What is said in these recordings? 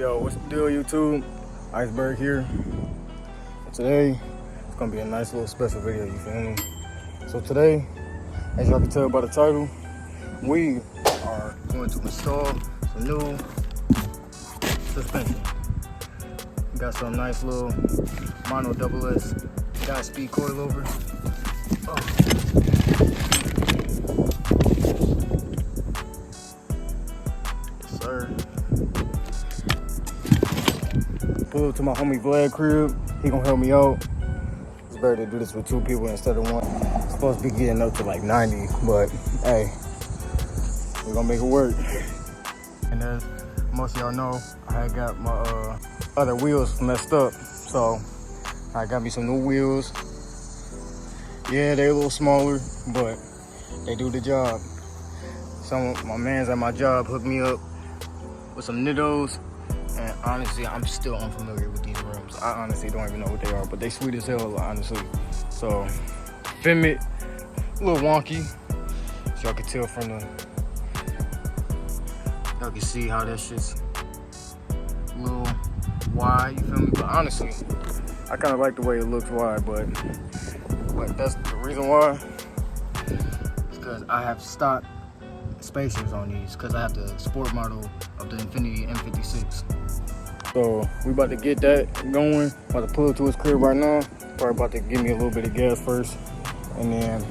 Yo, what's the deal, YouTube? Iceberg here. Today, it's gonna be a nice little special video, you feel me? So today, as y'all can tell by the title, we are going to install some new suspension. We got some nice little mono double S GodSpeed coilovers. Yes, sir. Pull up to my homie Vlad crib. He gonna help me out. It's better to do this with 2 people instead of 1. It's supposed to be getting up to like 90, but hey, we're gonna make it work. And as most of y'all know, I had got my other wheels messed up, so I got me some new wheels. Yeah, they're a little smaller, but they do the job. Some of my mans at my job hooked me up with some Nittos, and honestly, I'm still unfamiliar with these rims. I honestly don't even know what they are, but they sweet as hell, honestly. So, Infiniti, a little wonky. So y'all can tell from the, y'all can see how that shit's a little wide, you feel me? But honestly, I kind of like the way it looks wide, but that's the reason why. It's because I have stock spacers on these, because I have the sport model of the Infiniti M56. So we about to get that going. About to pull up to his crib right now. Probably about to give me a little bit of gas first, and then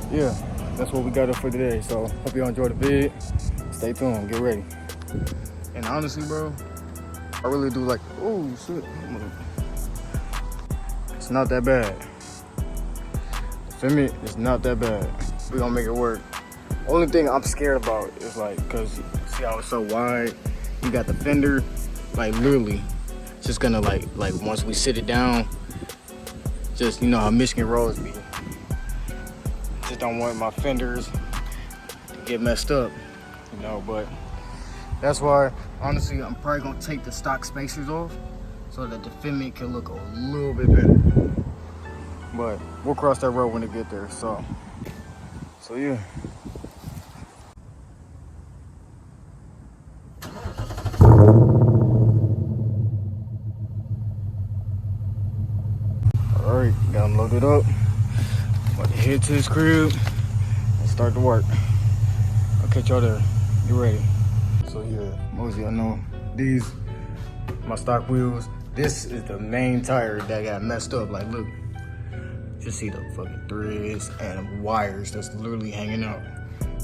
yeah, that's what we got up for today. So hope y'all enjoy the vid. Stay tuned, get ready. And honestly, bro, I really do like, oh shit, it's not that bad. Feel me? It's not that bad. We gonna make it work. Only thing I'm scared about is like, cause see how it's so wide. You got the fender, like literally, it's just gonna like once we sit it down, just, you know how Michigan roads be. Just don't want my fenders to get messed up, you know. But that's why, honestly, I'm probably gonna take the stock spacers off so that the Infiniti can look a little bit better. But we'll cross that road when it get there. So yeah. All right, got him loaded up. About to head to his crib and start to work. I'll catch y'all there. Get ready. So yeah, most of y'all know these my stock wheels. This is the main tire that got messed up. Like, look. Just see the fucking threads and wires that's literally hanging out.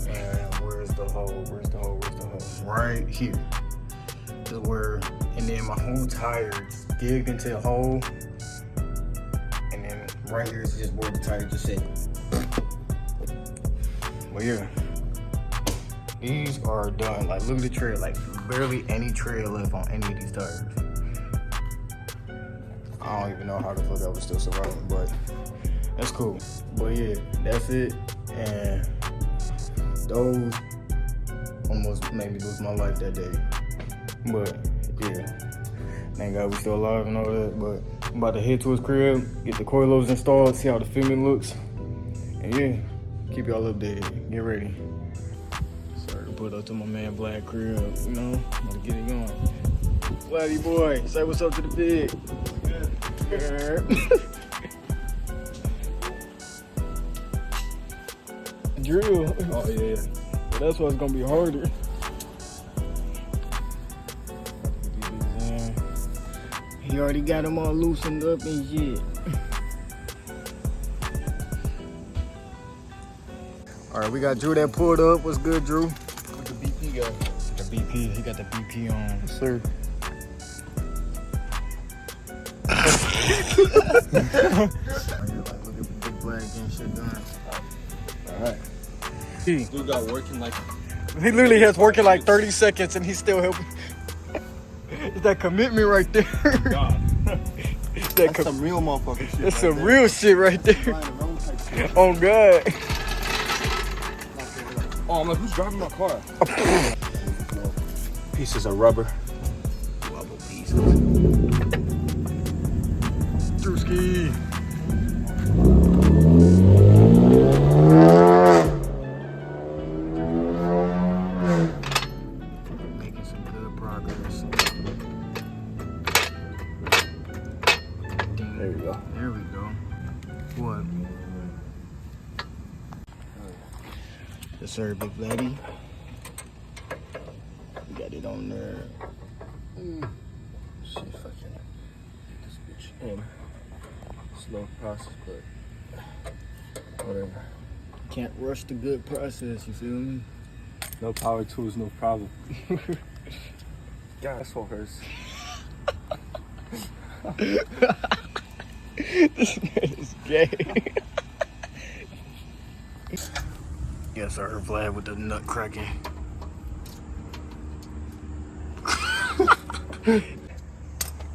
And where's the hole? Where's the hole? Where's the hole? Right here. This is where, and then my whole tire is digged into a hole. And then right here is just where the tire just sit. Well, yeah. These are done. Like, look at the tread. Like, barely any tread left on any of these tires. I don't even know how the fuck I was still surviving, but that's cool. But yeah, that's it. And those almost made me lose my life that day. But yeah, thank God we still alive and all that. But I'm about to head to his crib, get the coilovers installed, see how the Infiniti looks. And yeah, keep y'all updated. Get ready. Sorry to put up to my man Vlad crib, you know, I'm gonna get it going. Vladdy boy, say what's up to the big. Drill. Oh yeah. Well, that's why it's gonna be harder. He already got them all loosened up and shit. All right, we got Drew that pulled up. What's good, Drew? What the BP got? The BP. He got the BP on. Yes, sir. Look at Big Black getting shit done. Alright. Dude got working like... He literally has working like 30 seconds and he's still helping. It's that commitment right there. God. That's some real motherfucking shit. That's some real shit right there. Oh God. Oh, I'm like, who's driving my car? Pieces of rubber. Rubber pieces. Drewski. Making some good progress. There we go. There we go. What? Yes, sir, big lady. We got it on there. See if I can get this bitch in. Slow process, but whatever. Can't rush the good process, you feel me? No power tools, no problem. God, that's what hurts. This man is gay. Yes, sir, Vlad with the nut cracking.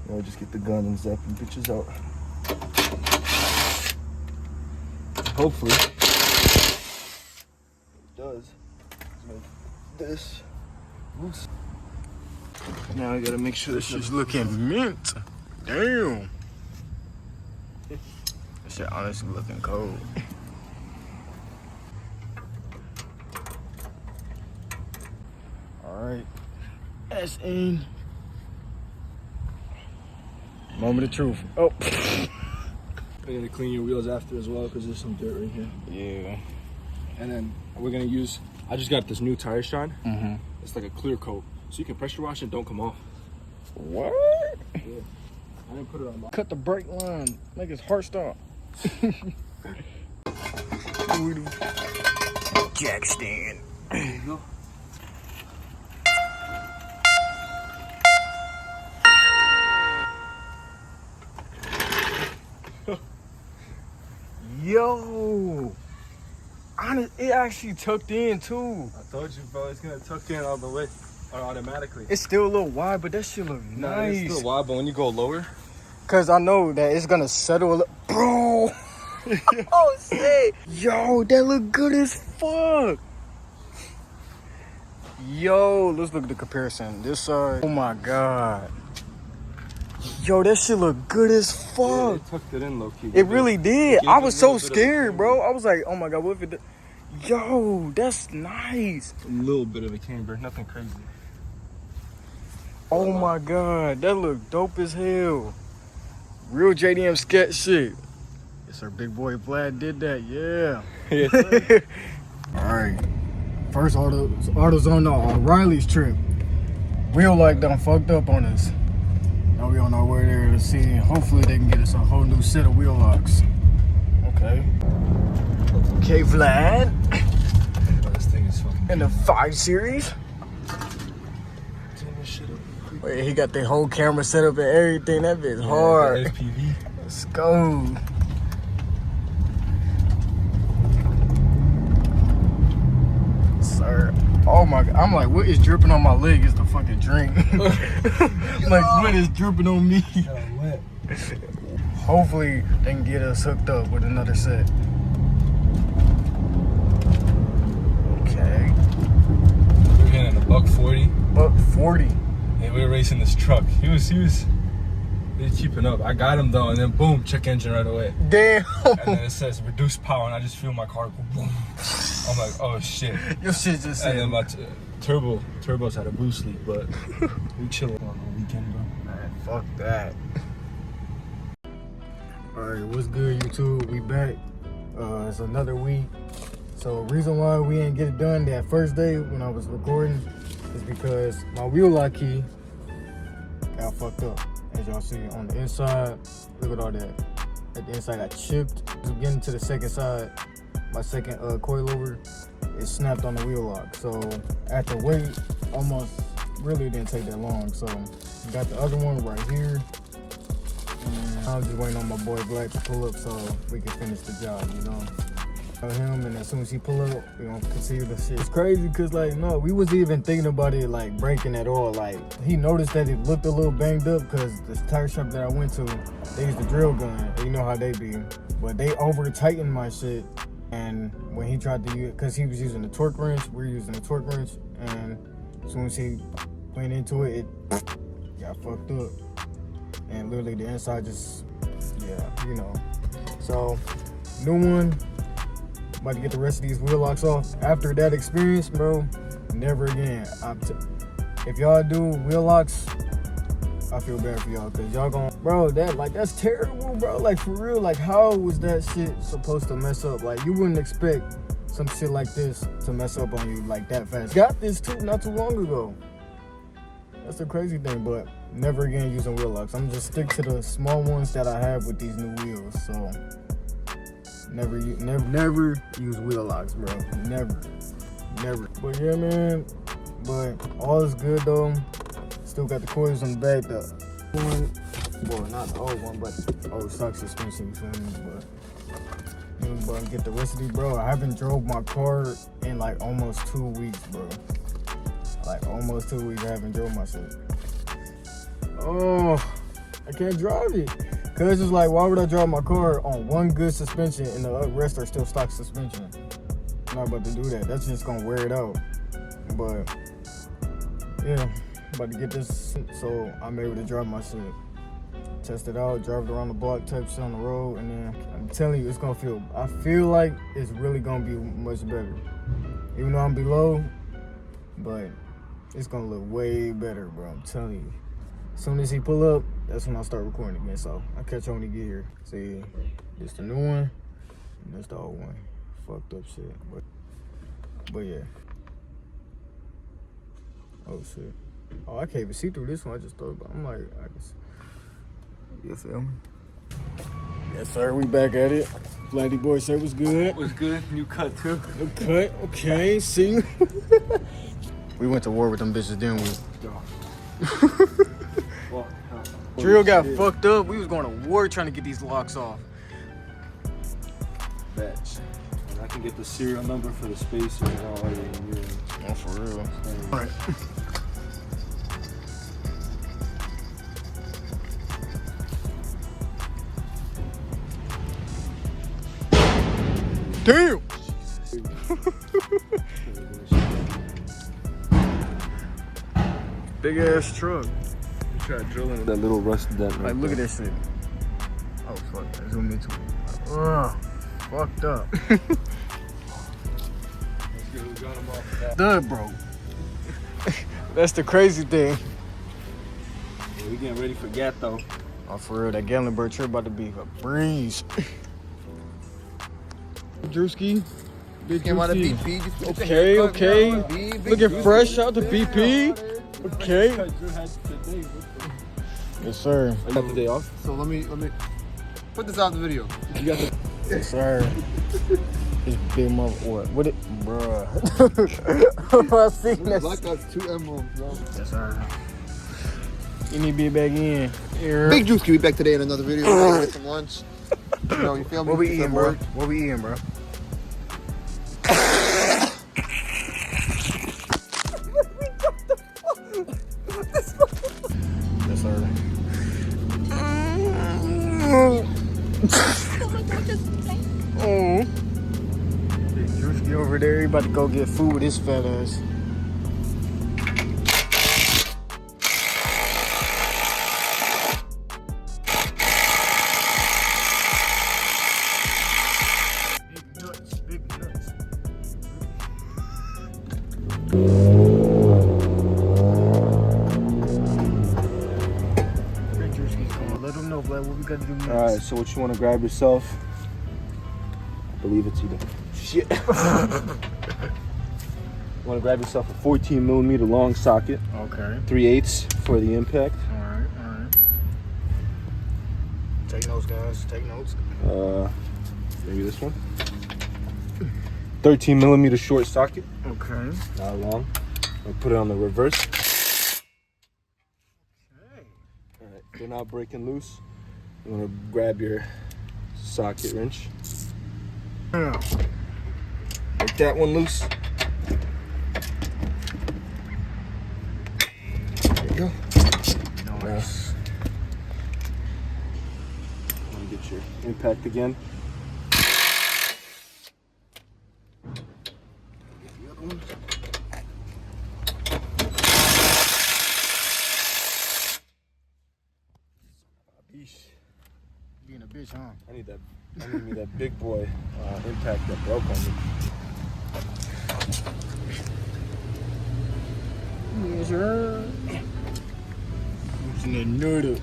I'll just get the gun and zap them bitches out. Hopefully, it does. Make this loose. Now I gotta make sure this shit's looking mint. Damn. This shit honestly looking cold. Alright. That's in. Moment of truth. Oh. We're gonna clean your wheels after as well because there's some dirt right here. Yeah. And then we're gonna use, I just got this new tire shine. Mm-hmm. It's like a clear coat. So you can pressure wash and don't come off. What? Yeah. I didn't put it on my... Cut the brake line. Make his heart stop. Jack stand. There you go. Yo. It actually tucked in too. I told you, bro, it's gonna tuck in all the way, or automatically. It's still a little wide, but that shit look nice. It's still wide, but when you go lower, cause I know that it's gonna settle a little. Bro. Oh shit. Yo, that look good as fuck. Yo, let's look at the comparison. This side. Oh my god. Yo, that shit look good as fuck. yeah, they tucked it in low key. It really did. I was so scared, bro. Camber. I was like, oh my god, what if it did? Yo, that's nice. A little bit of a camber, nothing crazy. Oh my god, that look dope as hell. Real JDM sketch shit. Yes, our big boy Vlad did that, yeah. Alright. First AutoZone on Riley's trip. Wheel lock done fucked up on us. Now we on our way there to see. Hopefully they can get us a whole new set of wheel locks. Okay. Okay, Vlad. Oh, this thing is fucking... In the 5 Series. Turn this shit up. Wait, he got the whole camera set up and everything. That bit's hard. FPV. Let's go. Sir. Oh my god. I'm like, what is dripping on my leg is the fucking drink. Like, what is dripping on me? Wet. Hopefully they can get us hooked up with another set. Okay. We're hitting a $140. $140. And we were racing this truck. He was keeping up. I got him though, and then boom, check engine right away. Damn. And then it says reduce power, and I just feel my car go boom. I'm like, oh shit. Your shit just said. And then my turbos had a boost leak, but we chilling on the weekend, bro. Man, fuck that. Alright, what's good, YouTube? We back. It's another week. So reason why we didn't get it done that first day when I was recording is because my wheel lock key got fucked up. As y'all see on the inside, look at all that. At the inside got chipped. Getting to the second side, my second coilover, it snapped on the wheel lock. So after wait, almost really didn't take that long. So got the other one right here. And I'm just waiting on my boy Black to pull up so we can finish the job, you know. Him, and as soon as he pull up, we gonna continue the shit. It's crazy because like no, we wasn't even thinking about it like breaking at all. Like he noticed that it looked a little banged up because the tire shop that I went to, they used the drill gun, and you know how they be. But they over tightened my shit, and when he tried to use, because he was using the torque wrench, we're using the torque wrench, and as soon as he went into it, it got fucked up, and literally the inside just, yeah, you know. So new one. About to get the rest of these wheel locks off. After that experience, bro, never again. If y'all do wheel locks, I feel bad for y'all, cause y'all gon', bro, that's terrible, bro. Like, for real, like, how was that shit supposed to mess up? Like, you wouldn't expect some shit like this to mess up on you like that fast. Got this too not too long ago. That's the crazy thing, but never again using wheel locks. I'm just stick to the small ones that I have with these new wheels. So never use wheel locks, bro. Never. But yeah, man. But all is good though. Still got the coils on the back. The one, well, not the old one, but old stock suspension. You feel me? But get the rest of these, bro. I haven't drove my car in like almost 2 weeks, bro. Like almost 2 weeks I haven't drove my shit. Oh, I can't drive it. Cause it's like, why would I drive my car on one good suspension and the rest are still stock suspension? I'm not about to do that. That's just gonna wear it out. But yeah, about to get this so I'm able to drive my shit. Test it out, drive it around the block, type shit on the road, and then I'm telling you, it's gonna feel. I feel like it's really gonna be much better. Even though I'm below, but it's gonna look way better, bro. I'm telling you. As soon as he pull up, that's when I start recording again. So I'll catch you when he get here. See, this the new one, and that's the old one. Fucked up shit, but yeah. Oh shit. Oh, I can't even see through this one. I just thought about it. I'm like, I guess. You feel me? Yes, sir. We back at it. Flatty boy said was good. Was good. New cut too. New cut. Okay. See. We went to war with them bitches, didn't we? Well, Drill got fucked up. We was going to war trying to get these locks off. Batch. And I can get the serial number for the spacer and all that. Oh, for real. All right. Damn! Big ass truck. You try drilling that little rust dent. Like, look at that shit. Oh, fuck. I zoomed into it. Ugh. Fucked up. Done, bro. That's the crazy thing. Yeah, we getting ready for Gatto. Oh, for real. That Gatlinburg trip about to be a breeze. Drewski. Big Came out of Drewski. BP. Okay. Looking fresh out the BP. Okay. Yes, sir. I got the day off. So let me put this out in the video. You got the. Yes, sir. This big mother. What it, bruh. I seen that. Black got 2 emeralds, bro. Yes, sir. You need to be back in. Here. Big Juice can be back today in another video. We're gonna get some lunch. You know, you feel me? What we eating, bro? Work. What we eating, bro? Yes, sir. Oh. Big Drewski over there. He about to go get food with his fat ass. Big nuts. Big Drewski's coming. Let them know, Vlad, what we gotta do next. Alright, so what you want to grab yourself? I believe it's either. Shit. You want to grab yourself a 14mm long socket. Okay. 3/8 for the impact. Alright. Take notes, guys. Take notes. Maybe this one. 13mm short socket. Okay. Not long. I'll put it on the reverse. Okay. Alright, they're not breaking loose. You want to grab your socket wrench. Yeah. Make that one loose. There you go. Nice. Want to get your impact again. Being a bitch, huh? I need me that big boy impact that broke on me. Yes, sir. in the noodle.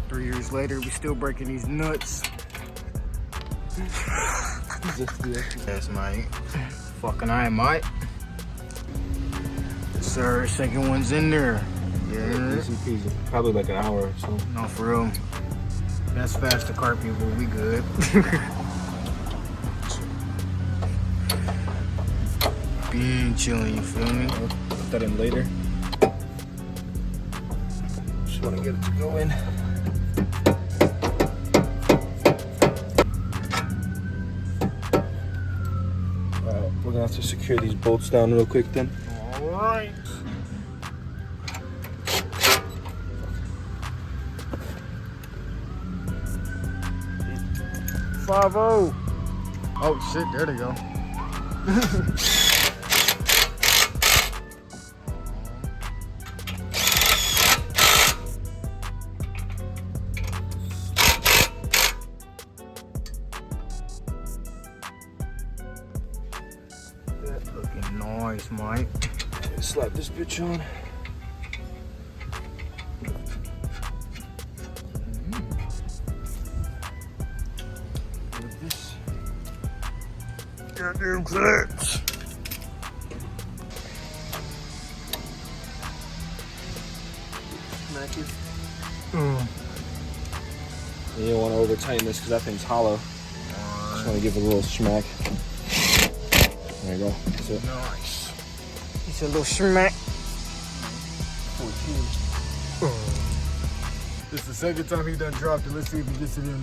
Three years later, we still breaking these nuts. Yes, mate. Fucking I, mate. Yes, sir. Second one's in there. Yeah. Easy peasy. Probably like an hour or so. No, for real. That's fast to car people. We good. Being chilling, you feel me? I'll put that in later. Just want to get it to go in. We're gonna have to secure these bolts down real quick then. All right. Five-0. Oh shit! There they go. Looking nice, Mike. Slap this bitch on. With this. Goddamn clutch. Smack it. You don't want to over tighten this because that thing's hollow. Just want to give it a little smack. There you go. That's it. Nice. It's a little smack. 14. This is the second time he done dropped it. Let's see if he gets it in.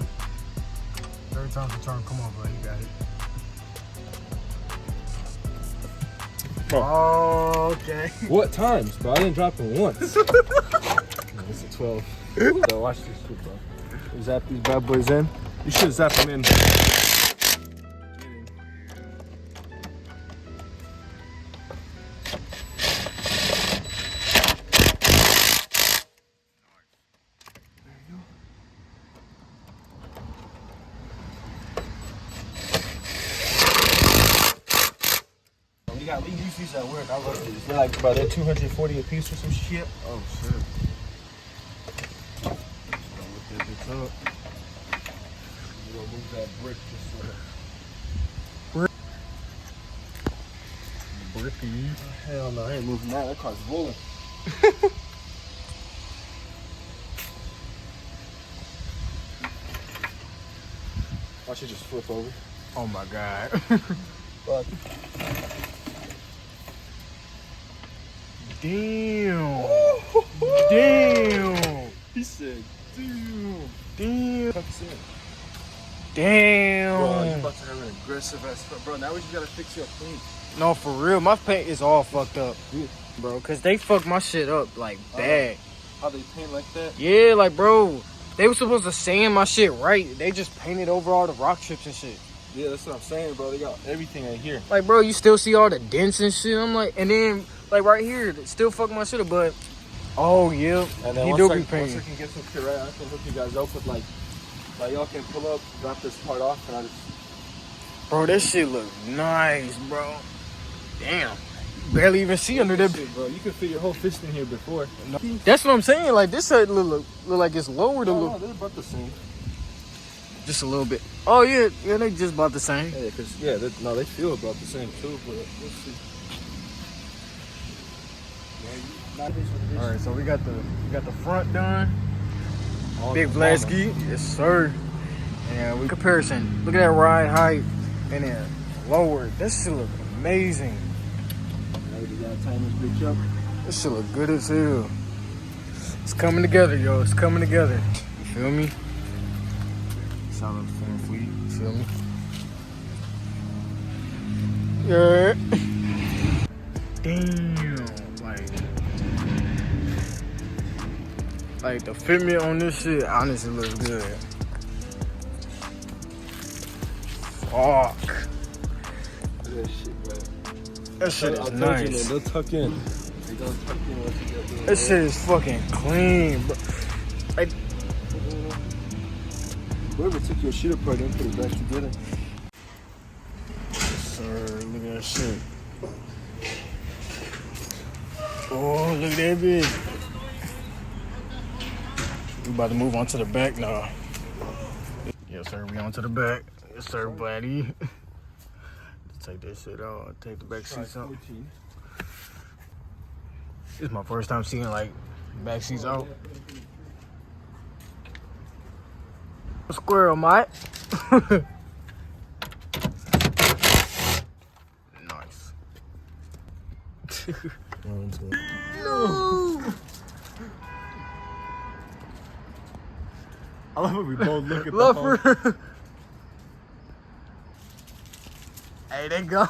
Third time's the charm. Come on, bro. You got it. Oh, okay. What times, bro? I didn't drop it once. It's a 12. So watch this shit, bro. Zap these bad boys in. You should zap them in. You got lead UCs at work. I love these. They're like, bro, they're 240 a piece or some shit. Oh, shit. Whip that bitch up. You gonna move that brick just so that. Bricky. Hell no, I ain't moving that. That car's rolling. Watch it just flip over. Oh, my God. Fuck. Damn. Damn. He said, Damn. Damn. fuck this in. Damn. Bro, you about to have an aggressive ass. Bro, now we just gotta fix your paint. No, for real. My paint is all fucked up, Yeah. bro. Because they fucked my shit up, like, bad. How they paint like that? Yeah, like, bro. They were supposed to sand my shit right. They just painted over all the rock chips and shit. Yeah, that's what I'm saying, bro. They got everything right here. Like, bro, you still see all the dents and shit. I'm like, and then, like, right here, they still fuck my shit up, but, oh, yeah. And then He once do I be painting. can get some shit right, I can hook you guys up with, like y'all can pull up, drop this part off, and I just... Bro, that shit look nice, bro. Damn. Barely even see under that. Shit, bro. You can fit your whole fist in here before. That's what I'm saying. Like, this side look like it's lowered a No, little. they're about the same. Just a little bit. Oh, yeah. Yeah, they just about the same. Yeah, because, yeah, they feel about the same, too, but we'll see. All right, so we got the front done. Big Vlasky, yes sir. And we comparison. Look at that ride height and then lower. That shit look amazing. Now we gotta tighten this bitch up. This shit look good as hell. It's coming together, yo. It's coming together. You feel me? Solid form fleet. You feel me? Yeah. Damn. Like the fitment on this shit honestly looks good. Fuck. That shit, bro. That shit is I'll nice. tell you, man, they'll tuck in. They don't tuck in once you get there. That shit is fucking clean, bro. Like, whoever took your shit apart and put it back together. that shit. Oh, look at that bitch. We about to move on to the back now. Yes, sir. We on to the back. Yes, sir, buddy. Take that shit out. Take the back seats out. This is my first time seeing like back seats out. Squirrel, mate. Nice. No. I love how we both look at the Love phone. her. Hey, they go.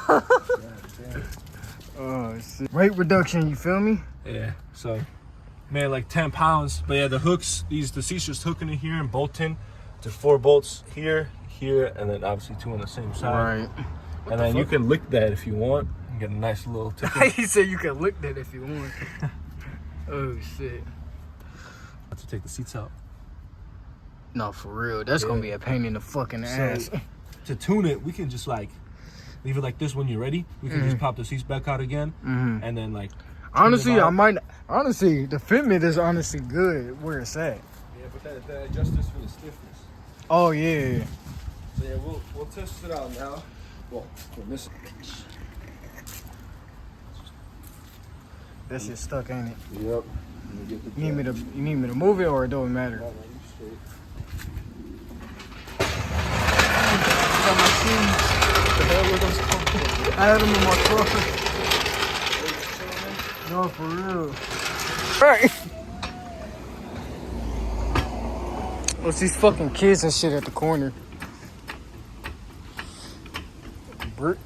Oh shit. Weight reduction, you feel me? Yeah, so man, like 10 pounds. But yeah, the hooks, the seats just hooking in here and bolting to 4 bolts here, here, and then obviously 2 on the same side. Right. And then you can lick that if you want. You get a nice little ticket. He said you can lick that if you want. Oh shit. Have to take the seats out. No, for real. That's gonna be a pain in the fucking ass. To tune it, we can just like leave it like this when you're ready. We can just pop the seats back out again, and then like. Honestly, the fitment is honestly good where it's at. Yeah, but that adjusts for the stiffness. Oh yeah. So yeah, we'll test it out now. Well, from this. That shit's stuck, ain't it? Yep. You need me to move it, or it don't matter? I had them in my car. No, for real. Right. What's these fucking kids and shit at the corner? Bert.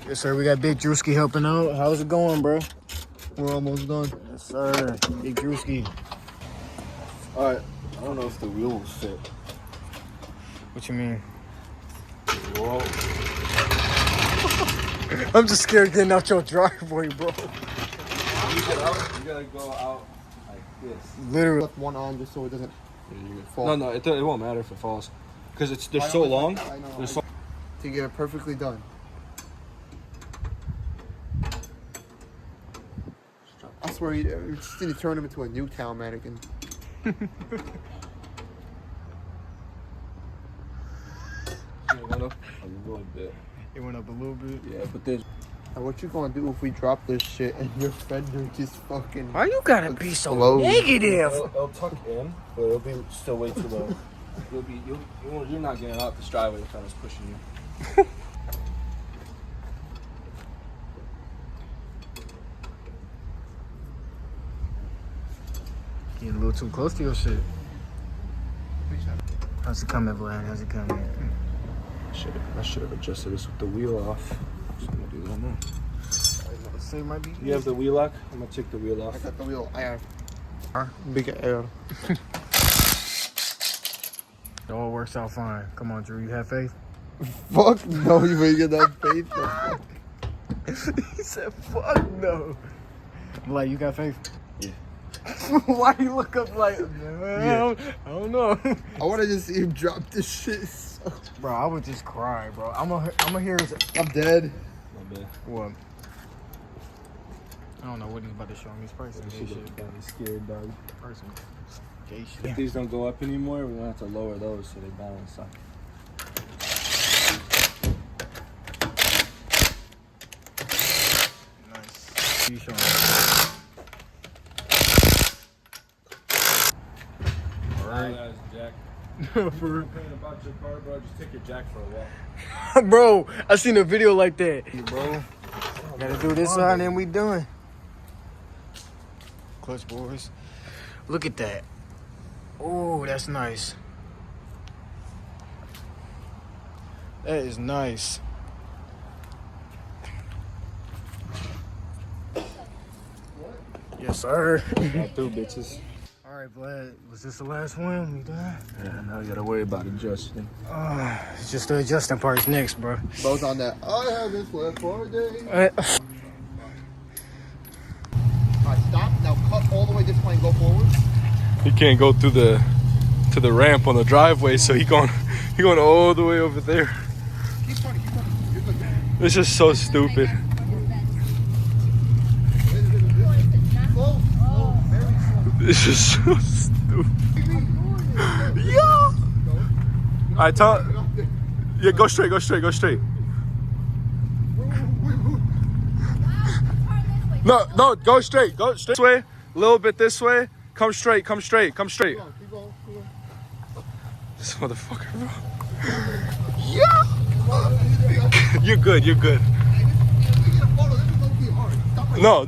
Yes, sir. We got Big Drewski helping out. How's it going, bro? We're almost done. Yes, sir. Big Drewski. All right. I don't know if the wheel will fit. What you mean? Whoa. I'm just scared getting out your driveway, bro. You gotta go out like this. Literally. Left one on just so it doesn't fall. No, it won't matter if it falls, because they're so long. I know. They're so. To get it perfectly done. I swear, you just need to turn him into a Newtown mannequin. It went up a little bit. It went up a little bit. Yeah, but there's. Now, what you gonna do if we drop this shit and your fender just fucking... Why you gotta be so Explode. negative? It'll tuck in, but it'll be still way too low. You're not getting out this driveway if I was pushing you. Getting a little too close to your shit. How's it coming, Vlad? How's it coming? I should have adjusted this with the wheel off. So I'm gonna do that now. Say might be. You have the wheel lock? I'm gonna take the wheel I off. got the wheel air. Big air. It all works out fine. Come on, Drew. You have faith? Fuck no, you ain't get that faith. He said, fuck no. Like, you got faith? Yeah. Why you look up like, I don't know. I wanna just see him drop this shit. Bro, I would just cry, bro. I'm gonna hear his... I'm dead. My bad. What? I don't know what he's about to show me. He's probably some gay shit. Got me scared, dog. Probably some gay If shit. these don't go up anymore, we're gonna have to lower those so they balance out. Nice. You show me. Alright. Jack. For Complaining about your car, bro. Just take your jack for a walk. Bro, I seen a video like that. Bro, gotta do this side and then we done. Clutch boys. Look at that. Oh, that's nice. That is nice. Yes, sir. Got through, bitches. All right, Vlad. Was this the last one? We done? Yeah, now you gotta worry about adjusting. It's just the adjusting parts next, bro. Both on that. I haven't slept for a day. Alright, Stop. Now cut all the way this way and go forward. He can't go through the ramp on the driveway, so he going all the way over there. Keep turning. You're good. This is so stupid. Slow. Very slow. This is so stupid. Yeah. Alright, tell. Yeah, go straight. No, go straight. Go straight this way. A little bit this way. Come straight. Keep going. This motherfucker, bro. Yeah. You're good. No.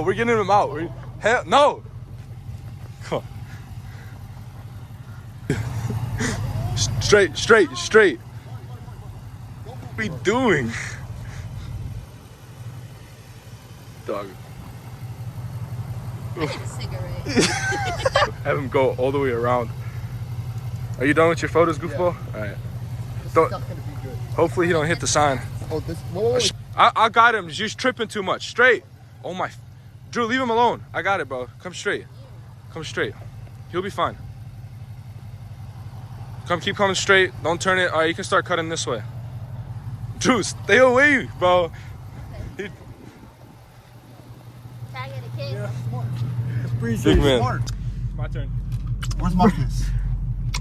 We're getting him out. Hell, no. Come on. Straight. What are we doing? Dog. I get a cigarette. Have him go all the way around. Are you done with your photos, goofball? Yeah. All right. This Don't- is not gonna be good. Hopefully he don't hit the sign. Oh, this. Whoa. I got him. You're tripping too much. Straight. Oh my. Drew, leave him alone. I got it, bro. Come straight. He'll be fine. Keep coming straight. Don't turn it. All right, you can start cutting this way. Drew, stay away, bro. Can I get a kiss? appreciate Big man. Smart. My turn. Where's Marcus?